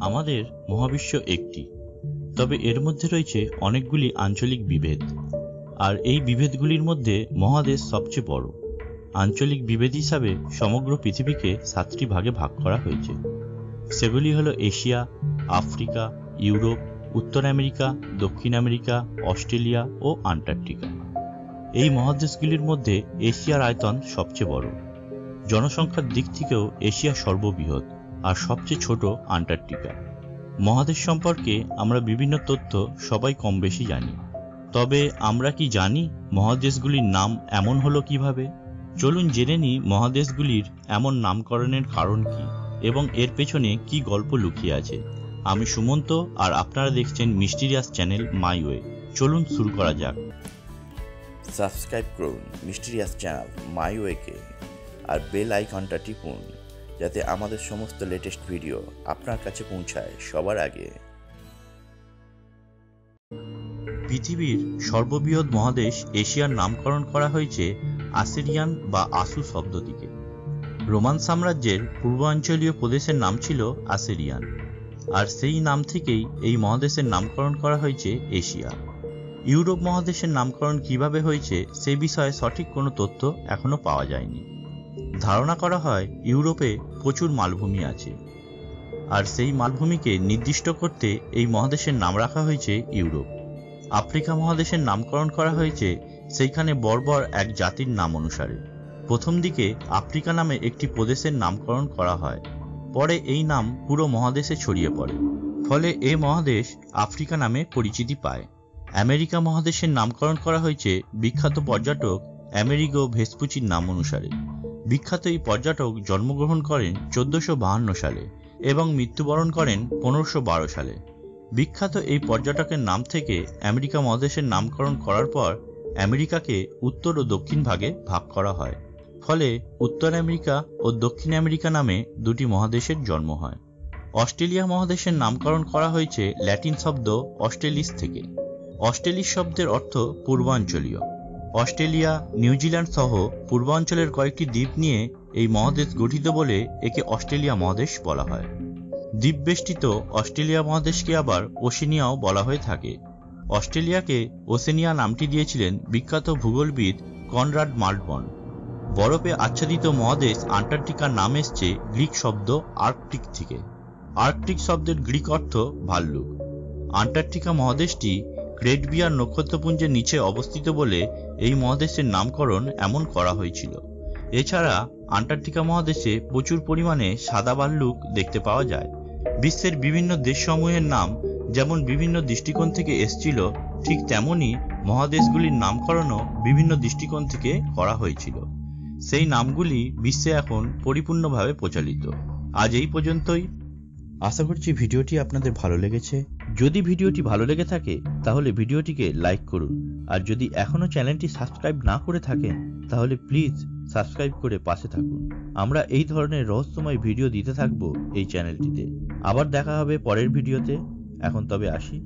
আমাদের মহাবিশ্ব একটি, তবে এর মধ্যে রয়েছে অনেকগুলি আঞ্চলিক বিভেদ, আর এই বিভেদগুলির মধ্যে মহাদেশ সবচেয়ে বড়। আঞ্চলিক বিভেদ হিসাবে সমগ্র পৃথিবীকে 7টি ভাগে ভাগ করা হয়েছে। সেগুলি হলো এশিয়া, আফ্রিকা, ইউরোপ, উত্তর আমেরিকা, দক্ষিণ আমেরিকা, অস্ট্রেলিয়া ও আন্টার্কটিকা। এই মহাদেশগুলির মধ্যে এশিয়ার আয়তন সবচেয়ে বড়। জনসংখ্যার দিক থেকেও এশিয়া সর্ববৃহৎ আর সবচেয়ে ছোট আন্টার্কটিকা। মহাদেশ সম্পর্কে আমরা বিভিন্ন তথ্য সবাই কম বেশি জানি, তবে আমরা কি জানি মহাদেশগুলির নাম এমন হলো কিভাবে? চলুন জেনে নিই মহাদেশগুলির এমন নামকরণের কারণ কি এবং এর পেছনে কি গল্প লুকিয়ে আছে। আমি সুমন্ত, আর আপনারা দেখছেন মিস্টিরিয়াস চ্যানেল মাই ওয়ে। চলুন শুরু করা যাক। সাবস্ক্রাইব করুন মিস্টিরিয়াস চ্যানেল মাই ওয়েকে আর বেল আইকনটা টিপুন, যাতে আমাদের সমস্ত লেটেস্ট ভিডিও আপনার কাছে পৌঁছায় সবার আগে। পৃথিবীর সর্ববৃহৎ মহাদেশ এশিয়ার নামকরণ করা হয়েছে আসিরিয়ান বা আসু শব্দ থেকে। রোমান সাম্রাজ্যের পূর্বাঞ্চলীয় প্রদেশের নাম ছিল আসিরিয়ান, আর সেই নাম থেকেই এই মহাদেশের নামকরণ করা হয়েছে এশিয়া। ইউরোপ মহাদেশের নামকরণ কিভাবে হয়েছে সে বিষয়ে সঠিক কোনো তথ্য এখনো পাওয়া যায়নি। ধারণা করা হয় ইউরোপে প্রচুর মালভূমি আছে, আর সেই মালভূমিকে নির্দিষ্ট করতে এই মহাদেশের নাম রাখা হয়েছে ইউরোপ। আফ্রিকা মহাদেশের নামকরণ করা হয়েছে সেইখানে বর্বর এক জাতির নাম অনুসারে। প্রথম দিকে আফ্রিকা নামে একটি প্রদেশের নামকরণ করা হয়, পরে এই নাম পুরো মহাদেশে ছড়িয়ে পড়ে, ফলে এই মহাদেশ আফ্রিকা নামে পরিচিতি পায়। আমেরিকা মহাদেশের নামকরণ করা হয়েছে বিখ্যাত পর্যটক আমেরিগো ভেসপুচির নাম অনুসারে। বিখ্যাত এই পর্যটক জন্মগ্রহণ করেন 1452 সালে এবং মৃত্যুবরণ করেন 1512 সালে। বিখ্যাত এই পর্যটকের নাম থেকে আমেরিকা মহাদেশের নামকরণ করার পর আমেরিকাকে উত্তর ও দক্ষিণ ভাগে ভাগ করা হয়, ফলে উত্তর আমেরিকা ও দক্ষিণ আমেরিকা নামে দুটি মহাদেশের জন্ম হয়। অস্ট্রেলিয়া মহাদেশের নামকরণ করা হয়েছে ল্যাটিন শব্দ অস্ট্রেলিস থেকে। অস্ট্রেলিস শব্দের অর্থ পূর্বাঞ্চলীয়। অস্ট্রেলিয়া, নিউজিল্যান্ড সহ পূর্বাঞ্চলের কয়েকটি দ্বীপ নিয়ে এই মহাদেশ গঠিত বলে একে অস্ট্রেলিয়া মহাদেশ বলা হয়। দ্বীপবেষ্টিত অস্ট্রেলিয়া মহাদেশকে আবার ওশেনিয়াও বলা হয়ে থাকে। অস্ট্রেলিয়াকে ওশেনিয়া নামটি দিয়েছিলেন বিখ্যাত ভূগোলবিদ কনরাড মাল্টবর্ন। বরফে আচ্ছাদিত মহাদেশ আন্টার্কটিকার নাম এসছে গ্রিক শব্দ আর্কটিক থেকে। আর্কটিক শব্দের গ্রিক অর্থ ভাল্লুক। আন্টার্কটিকা মহাদেশটি গ্রেট বিয়ার নক্ষত্রপুঞ্জের নিচে অবস্থিত বলে এই মহাদেশের নামকরণ এমন করা হয়েছিল। এছাড়া আন্টার্কটিকা মহাদেশে প্রচুর পরিমাণে সাদা ভাল্লুক দেখতে পাওয়া যায়। বিশ্বের বিভিন্ন দেশসমূহের নাম যেমন বিভিন্ন দৃষ্টিকোণ থেকে এসেছিল, ঠিক তেমনি মহাদেশগুলির নামকরণও বিভিন্ন দৃষ্টিকোণ থেকে করা হয়েছিল। সেই নামগুলি বিশ্বে এখন পরিপূর্ণভাবে প্রচলিত। আজ এই পর্যন্তই। আশা করছি ভিডিওটি আপনাদের ভালো লেগেছে। যদি ভিডিওটি ভালো লেগে থাকে তাহলে ভিডিওটিকে লাইক করুন, আর যদি এখনো চ্যানেলটি সাবস্ক্রাইব না করে থাকেন তাহলে প্লিজ সাবস্ক্রাইব করে পাশে থাকুন। আমরা এই ধরনের রহস্যময় ভিডিও দিতে থাকবো এই চ্যানেলটিতে। আবার দেখা হবে পরের ভিডিওতে। এখন তবে আসি।